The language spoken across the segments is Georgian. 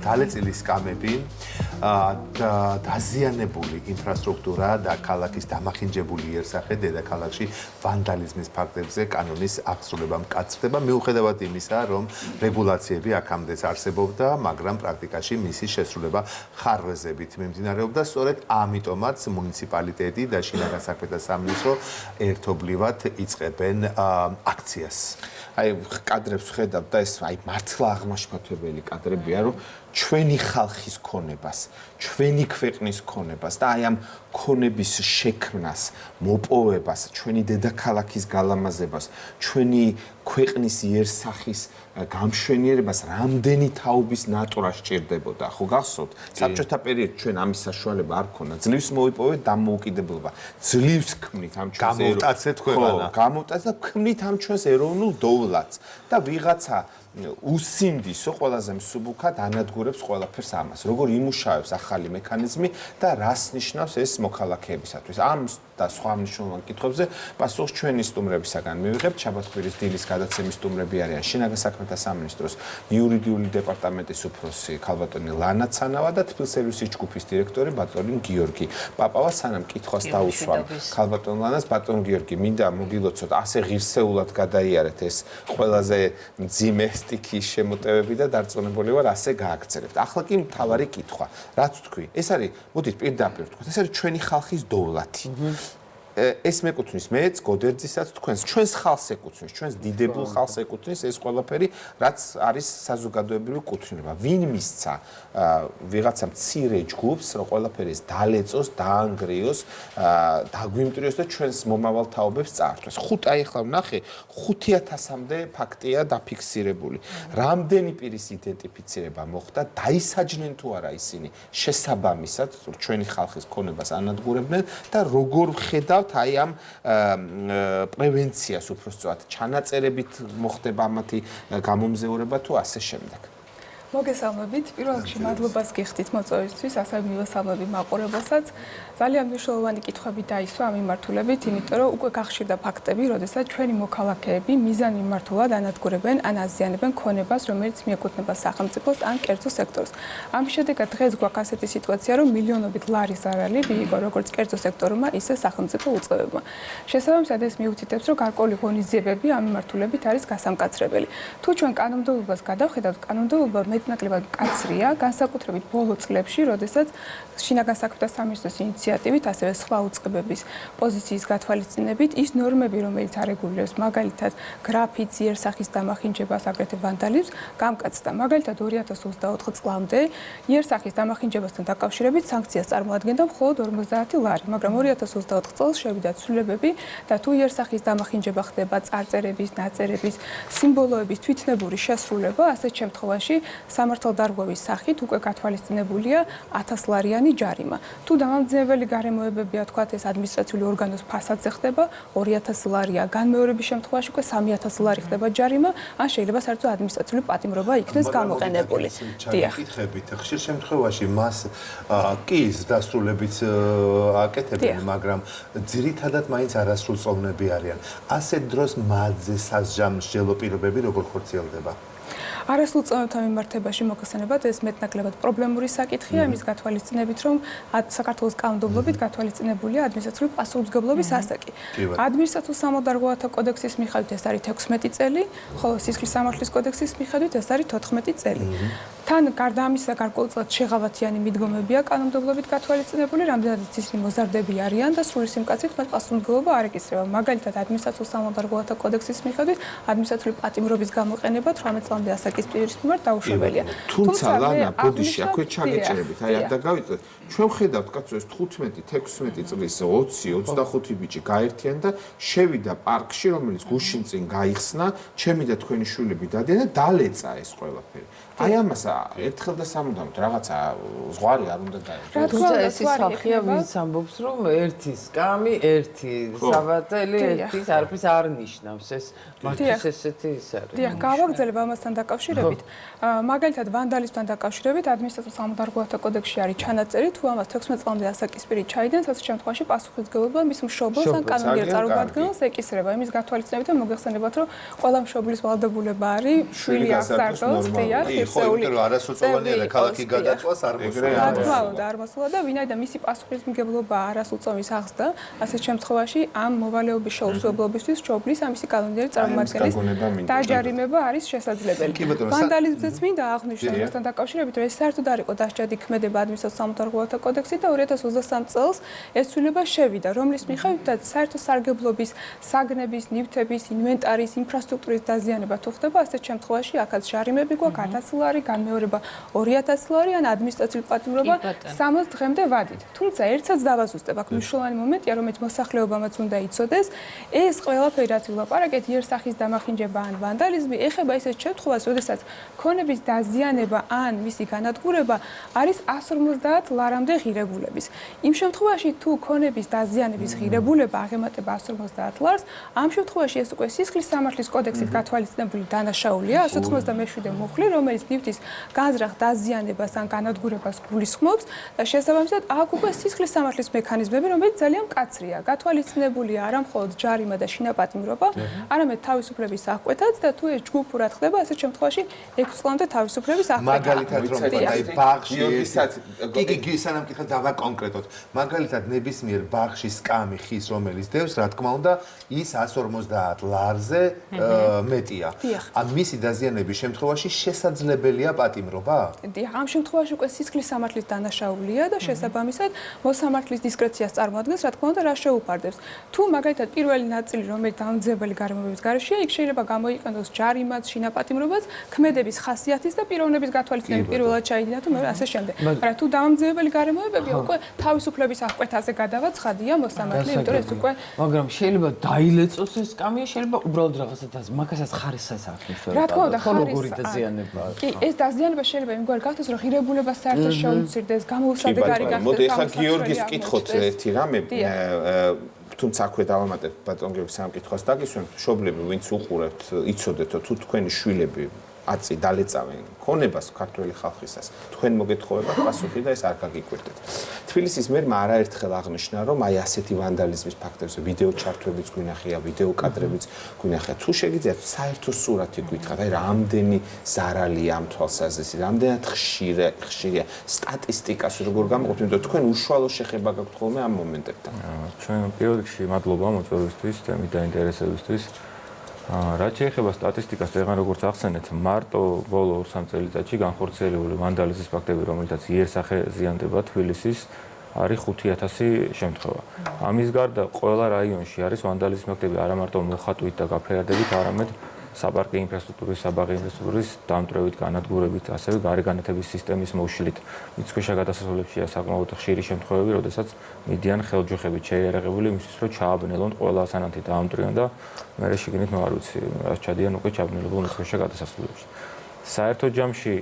დალეწილი სკამები, დაზიანებული ინფრასტრუქტურა და ქალაქის დამახინჯებული იერსახე დედაქალაქში ვანდალიზმის ფაქტებზე კანონის აღსრულება მკაცრდება მიუხედავად იმისა, რომ რეგულაციები აქამდეც არსებობდა, მაგრამ პრაქტიკაში მისი შესრულება ხარვეზებით მიმდინარეობდა. სწორედ ამიტომაც მუნიციპალიტეტი და შინაგან საქმეთა სამინისტრო ერთობლივად იწყებენ აქციას. აი კადრებს ხედავ და ეს აი მართლა აღმაშფოთებელი კადრებია, რომ ჩვენი ხალხის ქონებას, ჩვენი ქვეყნის ქონებას და აი ამ ქონების შექმნას, მოპოვებას, ჩვენი დედაქალაქის გალამაზებას, ჩვენი ქვეყნის იერსახის გამშვენიერებას რამდენი თაობის ნატურა სჭირდებოდა, ხო გახსოვთ? საბჭოთა პერიოდში ჩვენ ამის საშუალება არ ქონდა. ძლივს მოვიპოვეთ დამოუკიდებლობა. ძლივს ქმნით ამ ჩვენს გამოვტაცეთ ქვეყანა. გამოვტაც და ქმნით ამ ჩვენს ეროვნულ დოვლათს და ვიღაცა უსინდისო ყველაზე მსუბუქად ანადგურებს ყველაფერს ამას. როგორ იმუშავებს ახალი მექანიზმი და რას ნიშნავს ეს მოქალაქეებისათვის. ამ და სხვა მნიშვნელოვან კითხვებზე პასუხს ჩვენი სტუმრებისაგან მივიღებთ. შაბათ-კვირის დილის გადაცემის სტუმრები არიან შინაგან საქმეთა სამინისტროს იურიდიული დეპარტამენტის უფროსი ქალბატონი ლანა ცანავა და თბილსერვისის ჯგუფის დირექტორი ბატონი გიორგი პაპავა. სანამ კითხვას დაუსვამ ქალბატონ ლანას, ბატონ გიორგი, მინდა მოგილოცოთ, ასე ღირსეულად გადაიარეთ ეს ყველაზე მძიმე სტიქის შემოტევები და დარწმუნებული ვარ, ასე გააგრძელებთ. ახლა კი მთავარი კითხვა, რაც თქვი, ეს არის, მოდით პირდაპირ ვთქვათ, ეს არის ჩვენი ხალხის დოვლათი. ეს მეკუთვნის მეც, გოდერძისაც, ჩვენს ხალხს ეკუთვნის, ჩვენს დიდებულ ხალხს ეკუთვნის ეს ყველაფერი, რაც არის საზოგადოებრივი კუთვნილება. ვინ მისცა ვიღაცა მცირე ჯგუფს, რომ ყველაფერი ეს დალეწოს, დაანგრიოს, დაგვიმტრიოს და ჩვენს მომავალ თაობებს წაართვეს. აი ახლა ვნახე, 5000-მდე ფაქტია დაფიქსირებული. რამდენი პირის იდენტიფიცირება მოხდა, დაისაჯნენ თუ არა ისინი შესაბამისად ჩვენი ხალხის ქონებას ანადგურებდნენ და როგორ ხედავთ აი ამ პრევენციას უბრალოდ ჩანაწერებით მოხდება ამათი გამომზეურება თუ ასე შემდეგ. მოგესალმებით. პირველ რიგში მადლობას გიხდით მოწვევისთვის, ასევე მივესალმები მაყურებელსაც. ძალიან მნიშვნელოვანი კითხვები დაისვა ამ მიმართულებით, იმიტომ რომ უკვე გახშირდა ფაქტები, როდესაც ჩვენი მოქალაქეები მიზანმიმართულად ანადგურებენ ან აზიანებენ ქონებას, რომელიც მიეკუთვნება სახელმწიფოს ან კერძო სექტორს. ამის შედეგად დღეს გვაქვს ასეთი სიტუაცია, რომ მილიონობით ლარის ზარალი მიიღო როგორც კერძო სექტორმა, ისე სახელმწიფო უწყებებმა. შესაბამისად ეს მიუთითებს, რომ გარკვეული ღონისძიებები ამ მიმართულებით არის გასამკაცრებელი. თუ ჩვენ კანონმდებლობას გადავხედავთ, კანონმდებლობა მეტნაკლებად მკაცრია, განსაკუთრებით ბოლო წლებში, როდესაც შინაგან საქმეთა სამინისტროს ინიციატივით, ასევე სხვა უწყებების პოზიციის გათვალისწინებით ის ნორმები, რომელიც არეგულირებს მაგალითად გრაფიტს, იერსახის დამახინჯებას, აგრეთვე ვანდალიზმს, გამკაცდა. მაგალითად 2024 წლამდე იერსახის დამახინჯებასთან დაკავშირებით სანქციას წარმოადგენდა მხოლოდ 50 ლარი, მაგრამ 2024 წელს შევიდა ცვლილებები და თუ იერსახის დამახინჯება ხდება წარწერების, ნაწერების, სიმბოლოების თვითნებური შესრულება, ასეთ შემთხვევაში სამართალდარღვევის სახით უკვე გათვალისწინებულია 1000 ლარიანი ჯარიმა. თუ დამამძიმებელი გარემოებებია, თქვათ, ეს ადმინისტრაციული ორგანოს ფასადზე ხდება 2000 ლარია, განმეორების შემთხვევაში უკვე 3000 ლარი ხდება ჯარიმა, ან შეიძლება საერთოდ ადმინისტრაციული პატიმრობა იქნეს გამოყენებული. დიახ. კითხებით, ხშირ შემთხვევაში მას კი დასრულებით აკეთებენ, მაგრამ ძირითადად მაინც არასრულწლოვნები არიან. ასეთ დროს მათზე სასჯამსჯელო პირობები როგორ ხორციელდება? არასრულწლოვანთა მიმართებაში მოგხსენებათ ეს მეტნაკლებად პრობლემური საკითხია იმის გათვალისწინებით, რომ საქართველოს კანონმდებლობით გათვალისწინებულია ადმინისტრაციული პასუხისმგებლობის ასაკი. ადმინისტრაციულ სამართალდარღვევათა კოდექსის მიხედვით ეს არის 16 წელი, ხოლო სისხლის სამართლის კოდექსის მიხედვით ეს არის 14 წელი. თან გარდა ამისა გარკვეულწილად შეღავათიანი მიდგომებია კანონმდებლობით გათვალისწინებული, რამდენადაც ისინი მოზარდები არიან და სრული სიმკაცრით მათ პასუხისმგებლობა არ ეკისრება. მაგალითად ადმინისტრაციულ სამართალდარღვევათა კოდექსის მიხედვით ადმინისტრაციული პატიმრობის გამოყენება 18 წლამდე ასაკის პირის მიმართ დაუშვებელია. თუმცა ლანა ბოდიში აქვე ჩაგეჭერებით, აი არ დაგავიწყეთ. ჩვენ ხედავთ კაცო ეს 15, 16 წლის 20, 25 ბიჭი გაერთიან და შევიდა პარკში, რომელიც გუშინ წინ გაიხსნა, ჩემი და თქვენი შვილები დადიან და დალეწა ეს ყველაფერი. აი ამას ერთხელ და სამუდამოდ რაღაცა ზღვარი არ უნდა დაეჭეროს. თუმცა ეს სახია ვის ამბობს, რომ ერთი სკამი, ერთი საბატელი, ერთის არაფერს არ ნიშნავს. ეს მათთვის ესეთი ის არის. დიახ, გავაგრძელებ ამასთან დაკავშირებით. მაგალითად ვანდალიზმთან დაკავშირებით ადმინისტრაციულ სამართალდარღვევათა კოდექსში არის ჩანაწერი, თუ ამას 16 წლამდე ასაკის პირი ჩაიდენს, ასეთ შემთხვევაში პასუხისმგებლობა მის მშობელს ან კანონიერ წარმომადგენელს ეკისრება. იმის გათვალისწინებით და მოგეხსენებათ, რომ ყველა მშობლის ვალდებულება არის შვილი აღზარდოს, დიახ, ერთეული არასრულწლოვანია და ქალაქი გადაწვას არ მოსულა. რა თქმა უნდა, არ მოსულა და ვინაიდან მისი პასუხისმგებლობა არასრულწლოვნის აღსდა, ასეთ შემთხვევაში ამ მოვალეობის შეუძლებლობისთვის ჯობლის ამისი კანონიერი წარმომადგენლის დაჯარიმება არის შესაძლებელი. ვანდალიზმზეც მინდა აღვნიშნო ამასთან დაკავშირებით, რომ ეს საერთოდ არ იყო დასჯადი ქმედება ადმინისტრაციულ-სამართლებრივთა კოდექსით და 2023 წელს ეს ცვლილება შევიდა, რომლის მიხედვითაც საერთო სარგებლობის, საგნების, ნივთების, ინვენტარის, ინფრასტრუქტურის დაზიანება თუ ხდება, ასეთ შემთხვევაში აქაც ჯარიმები გვაქვს 1000 ლარი, განმეორება 2000 ლარი ან ადმინისტრაციული პატიმრობა 60 დღემდე ვადით. თუმცა ერთსაც დავაზუსტებ, აქ მნიშვნელოვანი მომენტია, რომელიც მოსახლეობამაც უნდა იცოდეს, ეს ყველაფერი რაც ვილაპარაკეთ, იერსახის დამახინჯება ან ვანდალიზმი ეხება ისეთ შემთხვევას, როდესაც ქონების დაზიანება ან მისი განადგურება არის 150 ლარამდე ღირებულების. იმ შემთხვევაში თუ ქონების დაზიანების ღირებულება აღემატება 150 ლარს, ამ შემთხვევაში ეს უკვე სისხლის სამართლის კოდექსით გათვალისწინებული დანაშაულია 197 მუხლი, რომელიც ნივთის განზრახ დაზიანებას ან განადგურებას გულისხმობს და შესაბამისად აქ უკვე სისხლის სამართლის მექანიზმები, რომელიც ძალიან მკაცრია, გათვალისწინებულია არა მხოლოდ ჯარიმა და შინაპატიმრობა, არამედ თავისუფლების აღკვეთაც და თუ ეს ჯგუფურად ხდება, ასეთ შემთხვევაში 6 წლამდე თავისუფლების აღკვეთა. მაგალითად რომ აი ბაღში კი სანამ კითხავ დავა კონკრეტულად. მაგალითად ნებისმიერ ბაღში სკამი ხის რომელიც დევს, რა თქმა უნდა, ის 150 ლარზე მეტია. ან მისი დაზიანების შემთხვევაში შესაძლებელია პატიმრობა? დიახ, ამ შემთხვევაში უკვე სისხლის სამართლის დანაშაულია და შესაბამისად მოსამართლის დისკრეციას წარმოადგენს, რა თქმა უნდა, რა შეუფარდებს. თუ მაგალითად პირველი ნაწილი, რომელიც დამძებელი გარემოებების გარეშეა, იქ შეიძლება გამოიყენოს ჯარიმაც, შინაპატიმრობაც, ქმედების ხასიათის და პიროვნების გათვალისწინებით პირველად ჩაიდინა თუ მეორე ასე შემდეგ. მაგრამ თუ დამძებელი გარემოებებია, უკვე თავისუფლების აღკვეთაზე გადავაცხადია მოსამართლე, იმიტომ რომ ეს უკვე მაგრამ შეიძლება დაილეწოს ეს სკამია, შეიძლება უბრალოდ რაღაცა მაგასაც ხარისას აღნიშნოს. რა თქმა უნდა, ხარისი დაზიანება. კი, ეს დაზიანება შეიძლება იმგვარ გახდეს, რომ ღირებულებას საერთოდ შეუცირდეს, გამოუსადეგარი გახდეს. მოდი ახლა გიორგის კითხოთ ერთი რამე, თუმცა აქვე დავამატებ ბატონ გიორგის ამ კითხვას დაგისვენთ, მშობლები, ვინც უყურებთ, იცოდეთ, თუ თქვენი შვილები აწი დალეწავენ ქონებას ქართული ხალხისას, თქვენ მოგეთხოვებათ პასუხი და ეს არ გაგიკვირდეთ. თბილისის მერმა არაერთხელ აღნიშნა, რომ აი ასეთი ვანდალიზმის ფაქტებზე ვიდეო ჩართვებიც გვინახია, ვიდეო კადრებიც გვინახია. თუ შეგიძლიათ საერთო სურათი გითხრათ, აი რამდენი ზარალია ამ თვალსაზრისით, რამდენად ხშირია სტატისტიკას როგორ გამოყოფთ, იმიტომ თქვენ უშუალო შეხება გაქვთ ხოლმე ამ მომენტებთან. ჩვენ პირველ რიგში მადლობა მოწვევისთვის, თემის დაინტერესებისთვის. რაც შეეხება სტატისტიკას, ეგან როგორც ახსენეთ, მარტო ბოლო 2-3 წელიწადში განხორციელებული ვანდალიზმის ფაქტები, რომელთაც იერსახე ზიანდება თბილისის, არის 5000 შემთხვევა. ამის გარდა ყველა რაიონში არის ვანდალიზმის ფაქტები არა მარტო მოხატვით და გაფერადებით, არამედ საპარკე ინფრასტრუქტურის, საბაღე ინფრასტრუქტურის დამტვრევით, განადგურებით, ასევე გარეგანათების სისტემის მოშლით. მიწქვეშა გადასასვლელებშია საკმაოდ ხშირი შემთხვევები, როდესაც მიდიან ხელჯოხებით შეიარაღებული იმისთვის, რომ ჩააბნელონ ყველა ასანათი დაამტვრიონ და მერე შიგნით არ ვიცი, რაც ჩადიან უკვე ჩაბნელებულ მიწქვეშა გადასასვლელებში. საერთო ჯამში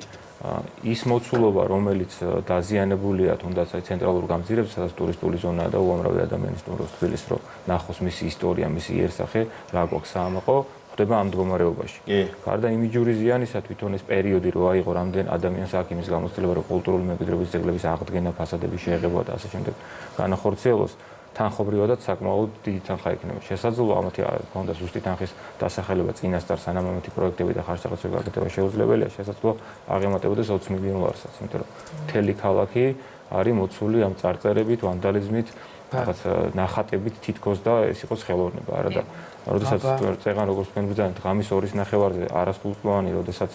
ის მოცულობა, რომელიც დაზიანებულია თუნდაც ცენტრალურ გამზირებზე, სადაც ტურისტული ზონაა და უამრავი ადამიანი სტუმრობს თბილისს, რომ ნახოს მისი ისტორია, მისი იერსახე, რა გვაქვს საამაყო, ხდება ამ მდგომარეობაში. გარდა იმიჯური ზიანისა, თვითონ ეს პერიოდი რო აიღო რამდენ ადამიანს აქ იმის გამოცდილება, რომ კულტურული მემკვიდრეობის ძეგლების აღდგენა, ფასადების შეღება და ასე შემდეგ განახორციელოს, თანხობრივადაც საკმაოდ დიდი თანხა იქნება. შესაძლოა ამათი ფონდა ზუსტი თანხის დასახელება წინასწარ სანამ ამათი პროექტები და ხარჯ-დახმარების გაკეთება შეუძლებელია, შესაძლოა აღემატებოდეს 20 მილიონ ლარსაც, იმიტომ რომ მთელი ქალაქი არის მოცული ამ წარწერებით, ვანდალიზმით, რაღაც ნახატებით თითქოს და ეს იყოს ხელოვნება, არა და როდესაც წეღან როგორც თქვენ ბრძანეთ, ღამის 2-ის ნახევარზე არასრულწლოვანი, როდესაც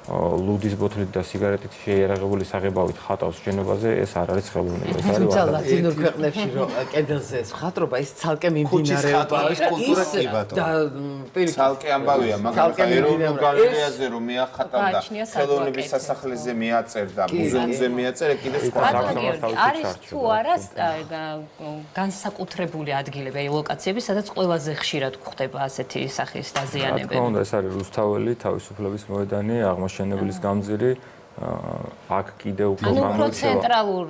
ლუდის ბოთლით და სიგარეტით შეიარაღებული საღებავით ხატავს შენობაზე, ეს არ არის ხელოვნება, ეს არის თუმცა ლათინურ ქვეყნებში რომ კედელზე ეს ხატრობა ის ცალკე მიმდინარეობა ის კულტურა კი ბატონო. და პირიქით ცალკე ამბავია, მაგრამ ეროვნულ გალერეაზე რომ მიახატავდა, ხელოვნების სასახლეზე მიაწერდა, მუზეუმზე მიაწერა, კიდე სხვა არის თუ არა განსაკუთრებული ადგილები, აი ლოკაციები, სადაც ყველაზე ხშირად გვხდება ასეთი სახის დაზიანებები. რა თქმა უნდა, ეს არის რუსთაველი, თავისუფლების მოედანი, აღმაშენებლის გამზირი, აქ კიდე უკვე ცენტრალურ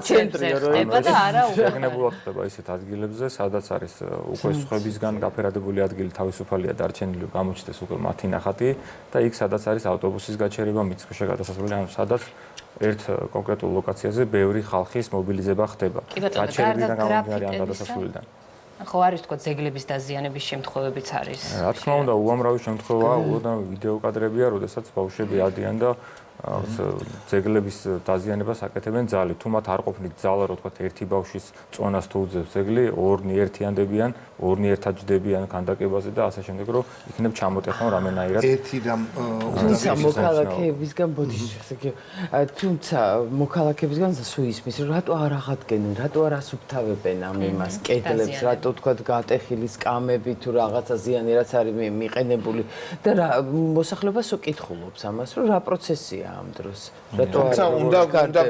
ცენტრზე ხდება და არა უგეგმებულად ხდება ისეთ ადგილებზე, სადაც არის უკვე სხვებისგან გაფერადებული ადგილი თავისუფალია დარჩენილი, გამოჩნდეს უკვე მათი ნახატი და იქ სადაც არის ავტობუსის გაჩერება, მიწქვეშა გადასასვლელი, ანუ sadაც ერთ კონკრეტულ ლოკაციაზე ბევრი ხალხის მობილიზება ხდება. გაჩერებიდან გამომდინარე ამ გადასასვლელიდან. ხო არის თქო ძეგლების დაზიანების შემთხვევებიც არის. რა თქმა უნდა, უამრავი შემთხვევაა, უდავ ვიდეო კადრებია, როდესაც ბავშვები ადიან და ძეგლების დაზიანებას აკეთებენ ძალით. თუ მათ არ ყოფნით ძალა, რო თქვა ერთი ბავშვის წონას თუ უძებს ძეგლი, ორნი ერთიანდებიან, ორნი ერთად ჯდებიან ქანდაკებაზე და ასე შემდეგ, რომ იქნებ ჩამოტეხონ რამენაირად. ერთი რამ თუმცა მოქალაქეებისგან თუმცა მოქალაქეებისგან სულ ისმის, რომ რატო არ აღადგენენ, რატო არ ასუფთავებენ ამ იმას, კედლებს, რატო თქვა გატეხილი სკამები თუ რაღაცა ზიანი რაც არის მიყენებული და მოსახლეობას უკითხულობს ამას, რომ რა პროცესია ამ დროს. რატო თუმცა უნდა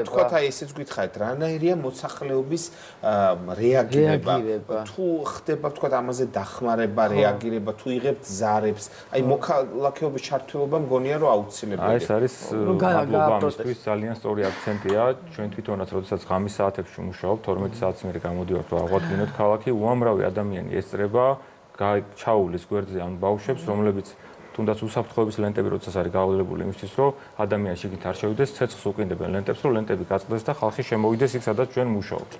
ვთქვათ, აი ესეც გითხარით, რანაირია მოსახლეობის რეაგირება. თუ ხდება ვთქვათ ამაზე დახმარება, რეაგირება, თუ იღებთ ზარებს, აი მოქალაქეობის ჩართულობა მგონია რომ აუცილებელია. ეს არის მადლობა ამისთვის ძალიან სწორი აქცენტია. ჩვენ თვითონაც როდესაც ღამის საათებში ვმუშაობთ, 12 საათს მერე გამოდივართ, რომ აღვადგინოთ ქალაქი, უამრავი ადამიანი ესწრება ჩაულის გვერდზე ამ ბავშვებს, რომლებიც თუნდაც უსაფრთხოების ლენტები როდესაც არის გაავლებული იმისთვის, რომ ადამიანი შიგნით არ შევიდეს, ცეცხლს უკინდებენ ლენტებს, რომ ლენტები გაწყდეს და ხალხი შემოვიდეს იქ, სადაც ჩვენ მუშაობთ.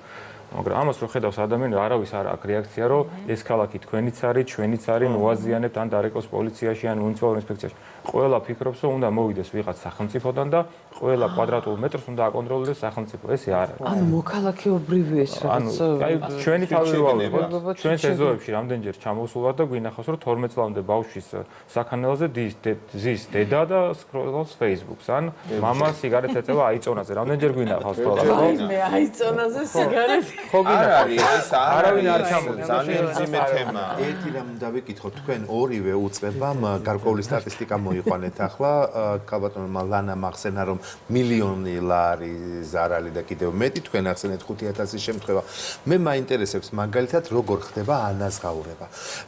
მაგრამ ამას რო ხედავს ადამიანი, არავის არ აქვს რეაქცია, რომ ეს ქალაქი თქვენიც არის, ჩვენიც არის, მოაზიანებთ ან დარეკოს პოლიციაში ან მუნიციპალურ ინსპექციაში. ყველა ფიქრობს, რომ უნდა მოვიდეს ვიღაც სახელმწიფოდან და ყველა კვადრატულ მეტრს უნდა აკონტროლდეს სახელმწიფო. ესე არ არის. ანუ მოქალაქეობრივი ეს ანუ აი ჩვენი თავი ვიყავით, ჩვენს ეზოებში რამდენჯერ ჩამოვსულვართ და გვინახავს, რომ 12 წლამდე ბავშვის საქანელზე ზის დედა და სკროლობს Facebook-ს, ან მამა სიგარეტს ეწევა აიწონაზე. რამდენჯერ გვინახავს ხოლმე. მე აიწონაზე სიგარეტი. ხო გინახავს. ეს არავინ არ ჩამოდის, ძალიან ძიმე თემაა. ერთი რამ დავიკითხოთ, თქვენ ორივე უწყებამ გარკვეული სტატისტიკა მოიყვანეთ ახლა, ქალბატონმა ლანამ ახსენა, რომ მილიონი ლარი ზარალი და კიდევ მეტი, თქვენ ახსენეთ 5,000 შემთხვევა. მე მაინტერესებს მაგალითად როგორ ხდება ანაზღაურება.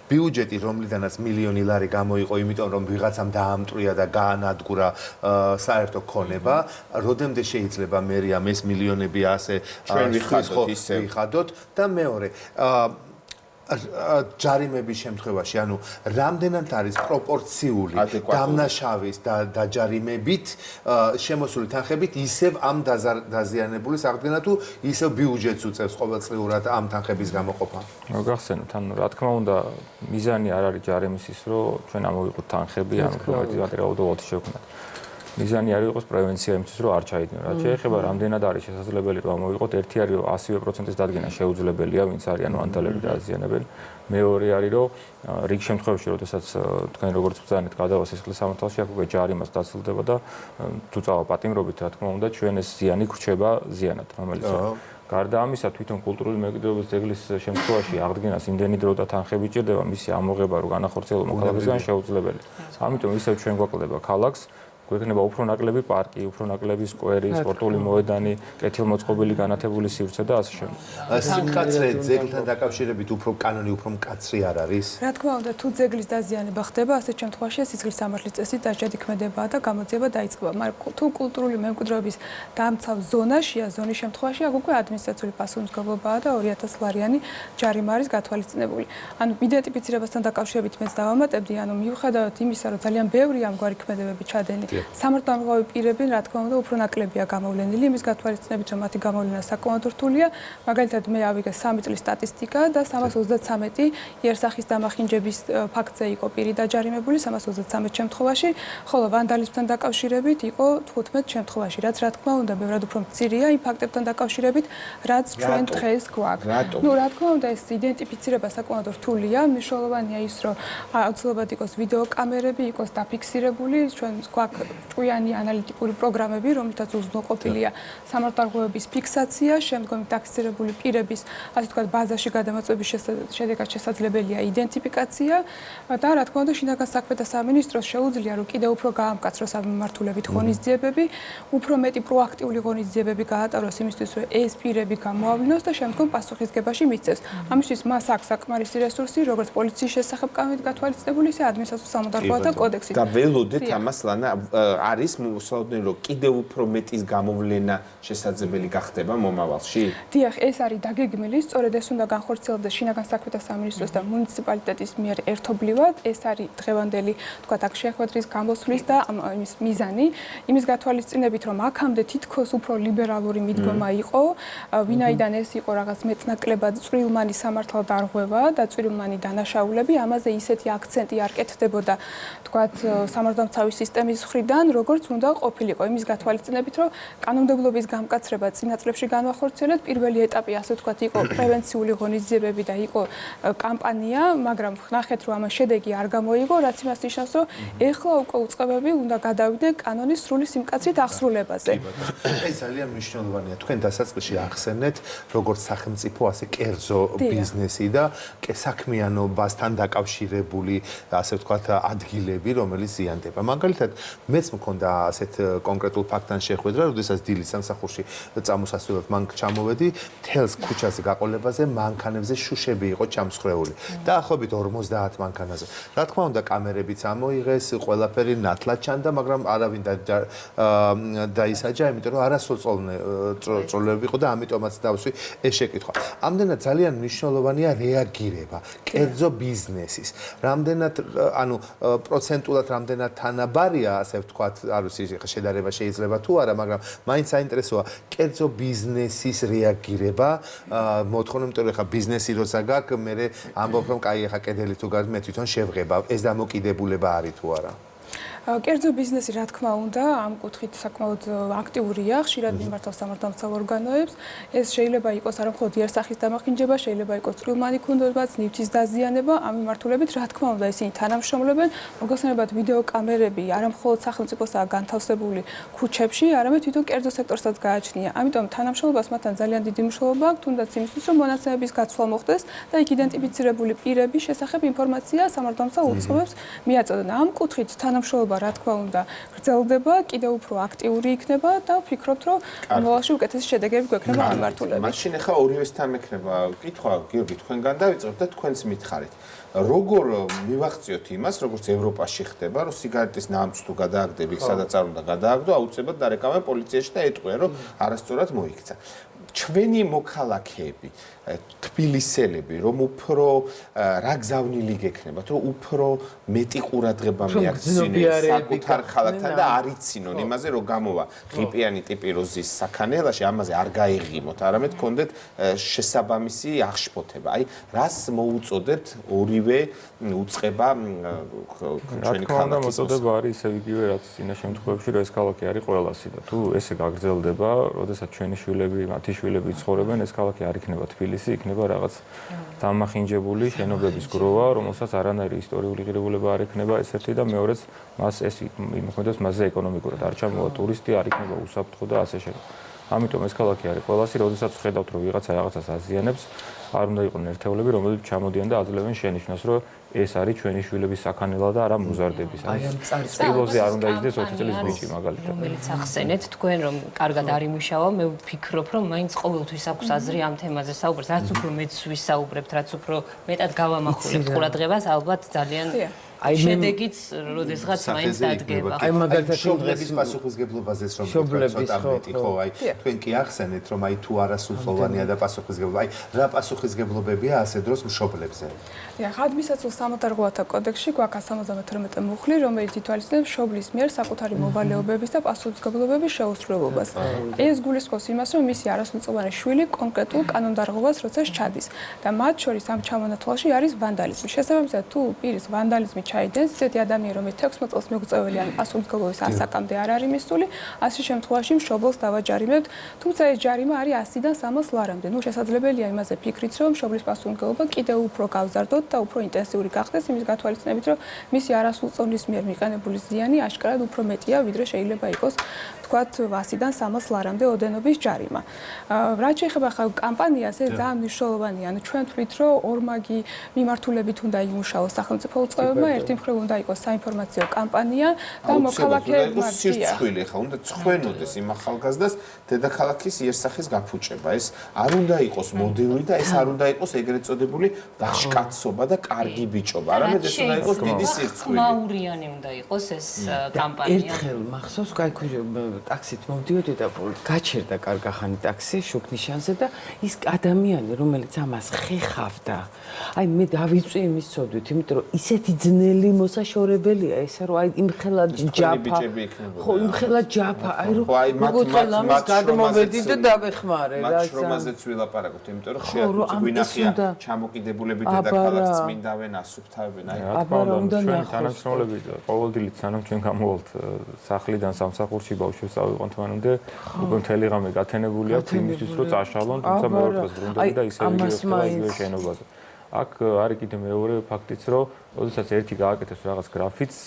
ბიუჯეტი, რომლიდანაც მილიონი ლარი გამოიყო, იმიტომ რომ ვიღაცამ დაამტრია და გაანადგურა საერთო ქონება, როდემდე შეიძლება მერიამ ეს მილიონები ასე ვიხადოთ და მეორე ჯარიმების შემთხვევაში, ანუ რამდენად არის პროპორციული დამნაშავის და დაჯარიმებით შემოსული თანხებით ისევ ამ დაზიანებულის აღდგენა თუ ისევ ბიუჯეტს უწევს ყოველწლიურად ამ თანხების გამოყოფა. გახსენოთ, ანუ რა თქმა უნდა, მიზანი არ არის ჯარიმის ის, რომ ჩვენ ამოვიყოთ თანხები, ანუ პროვედით შევქნათ. მიზანი არ იყოს პრევენცია იმისთვის, რომ არ ჩაიდგინო. რაც შეეხება რამდენად არის შესაძლებელი, რომ ამოვიყოთ, ერთი არის, რომ 100%-ის დადგენა შეუძლებელია, ვინც არიან ვანდალები და აზიანებენ. მეორე არის, რომ რიგ შემთხვევებში, როდესაც თქვენ როგორც ბრძანეთ გადავა სისხლის სამართალში, აქ უკვე ჯარიმაც დაცილდება და თუ წავა პატიმრობით, რა თქმა უნდა, ჩვენ ეს ზიანი გრჩება ზიანად, რომელიც გარდა ამისა, თვითონ კულტურული მემკვიდრეობის ძეგლის შემთხვევაში აღდგენას იმდენი დრო და თანხები ჭირდება, მისი ამოღება რო განახორციელო მოქალაქისგან შეუძლებელია. ამიტომ ისევ ჩვენ გვაკლდება ქალაქს გვექნება უფრო ნაკლები პარკი, უფრო ნაკლები სკვერი, სპორტული მოედანი, კეთილმოწყობილი განათებული სივრცე და ასე შემდეგ. სიმკაცრე ძეგლთან დაკავშირებით უფრო კანონი უფრო მკაცრი არ არის? რა თქმა უნდა, თუ ძეგლის დაზიანება ხდება, ასეთ შემთხვევაში სისხლის სამართლის წესით დაჯადიქმედებაა და გამოძიება დაიწყება. მაგრამ თუ კულტურული მემკვიდრეობის დამცავ ზონაშია, ზონის შემთხვევაში აქ უკვე ადმინისტრაციული პასუხისმგებლობაა და 2,000 ლარიანი ჯარიმა არის გათვალისწინებული. ანუ იდენტიფიცირებასთან დაკავშირებით მეც დავამატებდი, ანუ მიუხედავად იმისა, რომ ძალიან ბევრია ამგვარი ქმედებები ჩადენილი, სამართალმღები პირები, რა თქმა უნდა, უფრო ნაკლებია გამოვლენილი, იმის გათვალისწინებით, რომ მათი გამოვლენა საკმაოდ რთულია. მაგალითად, მე ავიღე 3 წლის სტატისტიკა და 333 იერსახის დამახინჯების ფაქტზე იყო პირი დაჯარიმებული 333 შემთხვევაში, ხოლო ვანდალიზმთან დაკავშირებით იყო 15 შემთხვევაში, რაც რა თქმა უნდა, ბევრად უფრო მცირეა იმ ფაქტებთან დაკავშირებით, რაც ჩვენ დღეს გვაქვს. რა თქმა უნდა, ეს იდენტიფიცირება საკმაოდ რთულია, მნიშვნელოვანია ის, რომ აუცილებლად იყოს ვიდეო კამერები, იყოს დაფიქსირებული, ჩვენ გვაქვს ჭკვიანი ანალიტიკური პროგრამები, რომლითაც უზრუნველყოფილია სამართალმღებების ფიქსაცია, შემდგომი დაფიქსირებული პირების, ასე ვთქვათ, ბაზაში გადამოწვევის შედეგად შესაძლებელია იდენტიფიკაცია და რა თქმა უნდა, შინაგან საქმეთა სამინისტროს შეუძლია, რომ კიდევ უფრო გაამკაცროს ამ მიმართულებით ღონისძიებები, უფრო მეტი პროაქტიული ღონისძიებები გაატაროს იმისთვის, რომ ეს პირები გამოავლინოს და შემდგომ პასუხისგებაში მისცეს. ამისთვის მას აქვს საკმარისი რესურსი, როგორც პოლიციის შესახებ კანონით გათვალისწინებული, ისე ადმინისტრაციულ სამართალმღებათა კოდექსით. და ველოდეთ ამას ლანა არის მოსალოდნელი, რომ კიდევ უფრო მეტის გამოვლენა შესაძლებელი გახდება მომავალში? დიახ, ეს არის დაგეგმილი, სწორედ ეს უნდა განხორციელდეს შინაგან საქმეთა სამინისტროს და მუნიციპალიტეტის მიერ ერთობლივად. ეს არის დღევანდელი, თქვათ, აქ შეხვედრის გამოსვლის და იმის მიზანი, იმის გათვალისწინებით, რომ აქამდე თითქოს უფრო ლიბერალური მიდგომა იყო, ვინაიდან ეს იყო რაღაც მეტნაკლებად წვრილმანი სამართალდარღვევა და წვრილმანი დანაშაულები, ამაზე ისეთი აქცენტი არ კეთდებოდა, თქვათ, სამართალდამცავი სისტემის მხრიდან როგორც უნდა ყოფილიყო იმის გათვალისწინებით, რომ კანონმდებლობის გამკაცრება წინა წლებში განვახორციელეთ, პირველი ეტაპი ასე ვთქვათ იყო პრევენციული ღონისძიებები და იყო კამპანია, მაგრამ ვნახეთ რომ ამას შედეგი არ გამოიგო, რაც იმას ნიშნავს, რომ ეხლა უკვე უწყებები უნდა გადავიდნენ კანონის სრული სიმკაცრით აღსრულებაზე. ეს ძალიან მნიშვნელოვანია. თქვენ დასაწყისში ახსენეთ, როგორც სახელმწიფო, ასე კერძო ბიზნესი და საქმიანობასთან დაკავშირებული, ასე ვთქვათ, ადგილები, რომელიც ზიანდება. მაგალითად, მეც მქონდა ასეთ კონკრეტულ ფაქტთან შეხვედრა, როდესაც დილის სამსახურში წამოსასვლელად მან ჩამოვედი, თელს ქუჩაზე გაყოლებაზე მანქანებზე შუშები იყო ჩამსხრეული. დაახლოებით 50 მანქანაზე. რა თქმა უნდა, კამერებიც ამოიღეს, ყველაფერი ნათლად ჩანდა, მაგრამ არავინ დაისაჯა, იმიტომ რომ არასოწოლნეები იყო და ამიტომაც დავსვი ეს შეკითხვა. ამდენად ძალიან მნიშვნელოვანია რეაგირება კერძო ბიზნესის. რამდენად, ანუ პროცენტულად რამდენად თანაბარია, ასე ვთქვათ, არ ვიცი, შედარება შეიძლება თუ არა, მაგრამ მაინც საინტერესოა კერძო ბიზნესის რეაგირება მოთხოვნა, იმიტომ რომ ხა ბიზნესი როცა გაქვს, მე ამბობ რომ კაი, ხა კედელი თუ გაქვს, მე თვითონ შევღება. ეს დამოკიდებულება არის თუ არა? კერძო ბიზნესი, რა თქმა უნდა, ამ კუთხით საკმაოდ აქტიურია, ხშირად მიმართავს სამართალმცავ ორგანოებს. ეს შეიძლება იყოს არა მხოლოდ იერსახის დამახინჯება, შეიძლება იყოს წვრილმანიქუნდობაც, ნივთის დაზიანება, ამ მიმართულებით, რა თქმა უნდა, ისინი თანამშრომლობენ, მოგხსენებათ ვიდეო კამერები, არა მხოლოდ სახელმწიფოსაა განთავსებული ქუჩებში, არამედ თვითონ კერძო სექტორსაც გააჩნია. ამიტომ თანამშრომლობას მათთან ძალიან დიდი მნიშვნელობა აქვს, თუნდაც იმისთვის, რომ მონაცემების გაცვლა მოხდეს და იქ იდენტიფიცირებული პირების შესახებ ინფორმაცია სამართალმცავ უწყებებს მიაწოდონ. ამ კუთხით თანამშრომლობა რა თქმა უნდა გრძელდება, კიდევ უფრო აქტიური იქნება და ვფიქრობთ, რომ მომავალში უკეთესი შედეგები გვექნება ამ მიმართულებით. მაშინ ახლა ორივესთან მექნება კითხვა, გიორგი, თქვენგან დავიწყებთ და თქვენც მითხარით. როგორ მივახციოთ იმას, როგორც ევროპაში ხდება, რომ სიგარეტის ნამც თუ გადააგდები, სადაც არ უნდა გადააგდო, აუცილებლად დარეკავენ პოლიციაში და ეტყვიან, რომ არასწორად მოიქცა. ჩვენი მოქალაქეები, თბილისელები, რომ უფრო რა გზავნილი გექნებათ, რომ უფრო მეტი ყურადღება მიაქცინონ საკუთარ ხალხთან და არ იცინონ იმაზე, რომ გამოვა ღიპიანი ტიპიროზის საქანელაში, ამაზე არ გაეღიმოთ, არამედ გქონდეთ შესაბამისი აღშფოთება. აი, რას მოუწოდებთ ორივე უწყება ჩვენი ქალაქის მოწოდება არის ისე იგივე, რაც წინა შემთხვევებში, რომ ეს ქალაქი არის ყველასი და თუ ესე გაგრძელდება, როდესაც ჩვენი შვილები, მათი შვილები ცხოვრობენ, ეს ქალაქი არ იქნება თბილისი, იქნება რაღაც დამახინჯებული შენობების გროვა, რომელსაც არანაირი ისტორიული ღირებულება არ ექნება, ეს ერთი და მეორეც მას ეს იმოქმედებს მასზე ეკონომიკურად არ ჩამოვა ტურისტი, არ იქნება უსაფრთხო და ასე შემდეგ. ამიტომ ეს ქალაქი არის ყველასი, როდესაც ხედავთ, რომ ვიღაცა რაღაცას აზიანებს, არ უნდა იყვნენ ერთეულები, რომლებიც ჩამოდიან და აძლევენ შენიშვნას, რომ ეს არის ჩვენი შვილების საქანელა და არა მოზარდების. აი ამ წარწერილზე არ უნდა იჯდეს 20 წლის ბიჭი მაგალითად. რომელიც ახსენეთ თქვენ, რომ კარგად არ იმუშავა, მე ვფიქრობ, რომ მაინც ყოველთვის აქვს აზრი ამ თემაზე საუბრს, რაც უფრო მეც ვისაუბრებთ, რაც უფრო მეტად გავამახვილებთ ყურადღებას, ალბათ ძალიან შედეგიც როდესღაც მაინც დადგება. აი მაგალითად მშობლების პასუხისგებლობაზეც რომ ცოტა მეტი ხო, აი თქვენ კი ახსენეთ, რომ აი თუ არასრულწლოვანია და პასუხისგებლობა, აი რა პასუხისგებლობებია ასე დროს მშობლებზე? დიახ, ადმინისტრაციულ სამართალთა კოდექსში გვაქვს 178 მუხლი, რომელიც ითვალისწინებს მშობლის მიერ საკუთარი მოვალეობების და პასუხისგებლობების შეუსრულებას. ეს გულისხმობს იმას, რომ მისი არასრულწლოვანი შვილი კონკრეტულ კანონდარღვევას როცა ჩადის და მათ შორის ამ ჩამონათვალში არის ვანდალიზმი. შესაბამისად, თუ პირის ვანდალიზმი ჩაიდენს, ისეთი ადამიანი, რომელიც 16 წელს მიღწეველი ან პასუხისგებლობის ასაკამდე არ არის მისული, ასეთ შემთხვევაში მშობელს დავაჯარიმებთ, თუმცა ეს ჯარიმა არის 100-დან 300 ლარამდე. ნუ შესაძლებელია იმაზე ფიქრიც, რომ მშობლის პასუხისგებლობა კიდევ უფრო გავზარდოთ და უფრო ინტენსიური გახდეს იმის გათვალისწინებით, რომ მისი არასრულწლოვნის მიერ მიყენებული ზიანი აშკარად უფრო მეტია, ვიდრე შეიძლება იყოს თქვათ 100-დან 300 ლარამდე ოდენობის ჯარიმა. რაც შეეხება ხა კამპანიას, ეს ძალიან მნიშვნელოვანია. ანუ ჩვენ ვთვლით, რომ ორმაგი მიმართულებით უნდა იმუშაოს სახელმწიფო უწყებებმა, ერთი მხრივ უნდა იყოს საინფორმაციო კამპანია და მოქალაქეებმა სირცხვილი ხა უნდა წხვენოდეს იმ ახალგაზრდას დედაქალაქის იერსახის გაფუჭება. ეს არ უნდა იყოს მოდელური და ეს არ უნდა იყოს ეგრეთ წოდებული ვაჟკაცობა და კარგი ბიჭობა. არამედ ეს უნდა იყოს დიდი სირცხვილი. მაურიანი უნდა იყოს ეს კამპანია. ერთხელ მახსოვს, кайქო ტაქსით მოვდიოდი და გაჩერდა კარგახანი ტაქსი შუქნიშანზე და ის ადამიანი, რომელიც ამას ხეხავდა, აი მე დავიწვი იმის ცოდვით, იმიტომ რომ ისეთი ძნელი ძნელი მოსაშორებელია ესა რომ აი იმხელა ჯაფა ბიჭები იქნებოდა. ხო იმხელა ჯაფა აი რომ ხო, აი, მათ- მოგოწევ მათ- ამის მათ გადმოვედი და შრომაზეც- დავეხმარე რა მათ შრომაზეც ვილაპარაკოთ, იმიტომ რომ შეათ რომ ამ გვინახია ეს უნდა- ჩამოკიდებულები აბა დედაქალაქს რა. წმინდავენ, ასუფთავებენ, აი რა აბა, თქმა რა უნდა უნდა, ჩვენ ნახოს. თანამშრომლები ყოველდღიურად სანამ ჩვენ გამოვალთ სახლიდან სამსახურში ბავშვებს ავიყვანთ მანამდე უკვე მთელი ღამე გათენებული აქვს იმისთვის რომ წაშალონ, თუმცა აბა, მეორე რა. დღეს ბრუნდები აი, და ისევ ამას იგივე ხდება იგივე მაინც. შენობაზე. აქ არის კიდე მეორე ფაქტიც, რომ როდესაც ერთი გააკეთებს რაღაც გრაფიტს,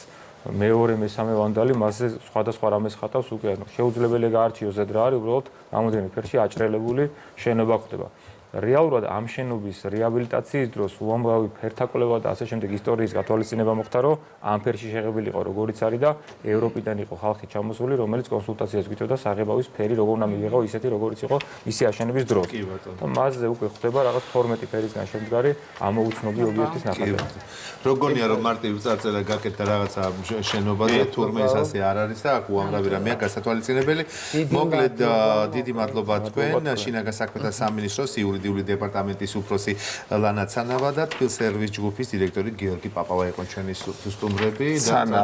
მეორე, მესამე ვანდალი მასზე სხვადასხვა რამეს ხატავს უკვე, ანუ შეუძლებელია გაარჩიოს ზედ რა არის, უბრალოდ რამოდენიმე ფერში აჭრელებული შენობა ხდება. რეალურად ამ შენობის რეაბილიტაციის დროს უამრავი ფერთაკვლევა და ასე შემდეგ ისტორიის გათვალისწინება მოხდა, რომ ამ ფერში შეღებილი იყო როგორიც არის და ევროპიდან იყო ხალხი ჩამოსული, რომელიც კონსულტაციას გვითხოვდა საღებავის ფერი როგორ უნდა მიიღო ისეთი როგორიც იყო ისე აშენების დროს. და მასზე უკვე ხდება რაღაც 12 ფერისგან შემდგარი ამოუცნობი ობიექტის ნახატები. როგორია რომ მარტივ წარწერა გაკეთდა რაღაცა შენობაზე, თურმე ეს ასე არ არის და აქ უამრავი რამეა გასათვალისწინებელი. მოკლედ დიდი მადლობა თქვენ შინაგან საქმეთა სამინისტროს იურიდიული დეპარტამენტის უფროსი ლანა ცანავა და თბილ სერვის ჯგუფის დირექტორი გიორგი პაპავა იყო ჩვენი სტუმრები და